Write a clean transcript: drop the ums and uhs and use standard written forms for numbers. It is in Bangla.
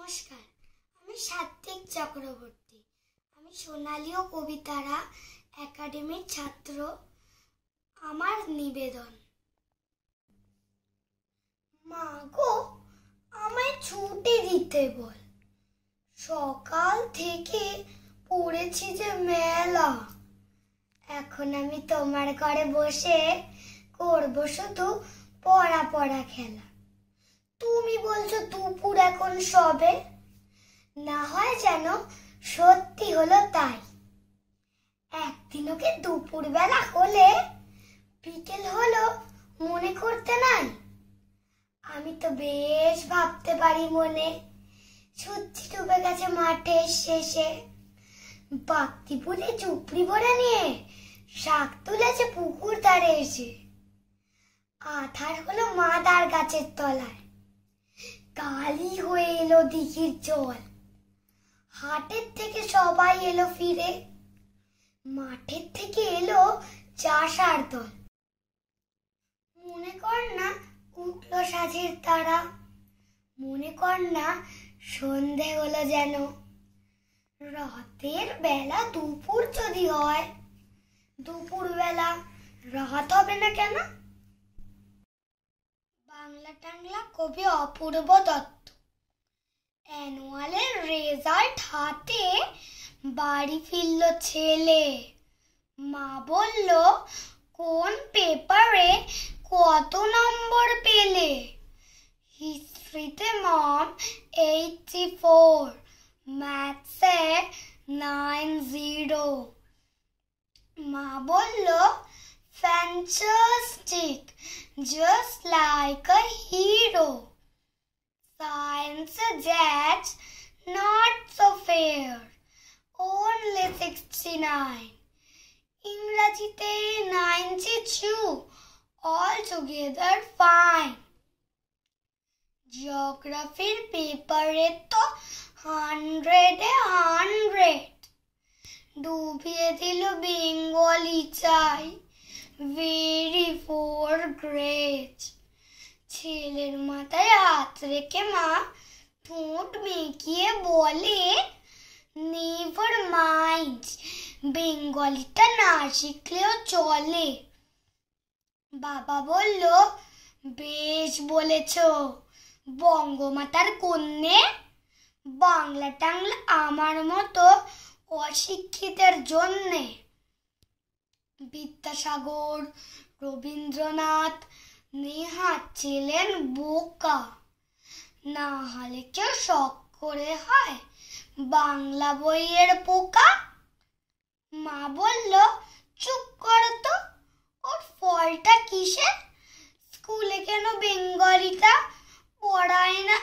নমস্কার, আমি সাত্বিক চক্রবর্তী। আমি সোনালী ও কবিতারা একাডেমির ছাত্র। আমার নিবেদন, মা গো আমায় ছুটি দিতে বল, সকাল থেকে পড়েছি যে মেলা। এখন আমি তোমার ঘরে বসে করবো শুধু পড়া পড়া খেলা। তুমি বলছো দুপুর এখন সবে, না হয় যেন সত্যি হলো তাই। একদিন ওকে দুপুর বেলা হলে বিকেল হলো মনে করতে নাই। আমি তো বেশ ভাবতে পারি মনে, সূর্য ডুবে গেছে মাঠের শেষে। বাক্তি পুলে চুপড়ি ভরে নিয়ে শাক তুলেছে পুকুর ধারে এসে। আধার হলো মাদার গাছের তলায়, কালি হয়ে এলো দিঘির জল। হাটের থেকে সবাই এলো ফিরে, মাঠের থেকে এলো চাষার দল। মনে কর না উঠলো সাঝের তারা, মনে কর না সন্ধে হলো যেন। রাতের বেলা দুপুর যদি হয়, দুপুর বেলা রাত হবে না কেন? বাংলা টাংলা কবি অপূর্ব দত্ত। অ্যানুয়ালের রেজাল্ট হাতে বাড়ি ফিরল ছেলে। মা বলল কোন পেপারে কত নম্বর পেলে। হিস্ট্রিতে মম 84, ম্যাথসে 90। মা বলল fantastic, just like a hero. Science that's not so fair, only 69. ইংরেজিতে 92, altogether fine. জিওগ্রাফির পেপারে তো 100-এ 100, ডুবিয়ে দিল বেঙ্গলি চাই, very for great. ছেলের মাথায় হাত রেখে মা ঠোঁট মেকিয়ে বলে নেভার মাইন্ড, বেঙ্গলিটা না শিখলেও চলে। বাবা বলল বেশ বলেছ, বঙ্গমাতার কন্যে। বাংলা টাংলা আমার মতো অশিক্ষিতের জন্যে। বিদ্যাসাগর, রবীন্দ্রনাথ, নেহাত ছিলেন বোকা, না হলে কেউ শখ করে হয় বাংলা বইয়ের পোকা। মা বলল চুপ করো তো, ওর ফলটা কিসে? স্কুলে কেন বেঙ্গলিটা পড়ায় না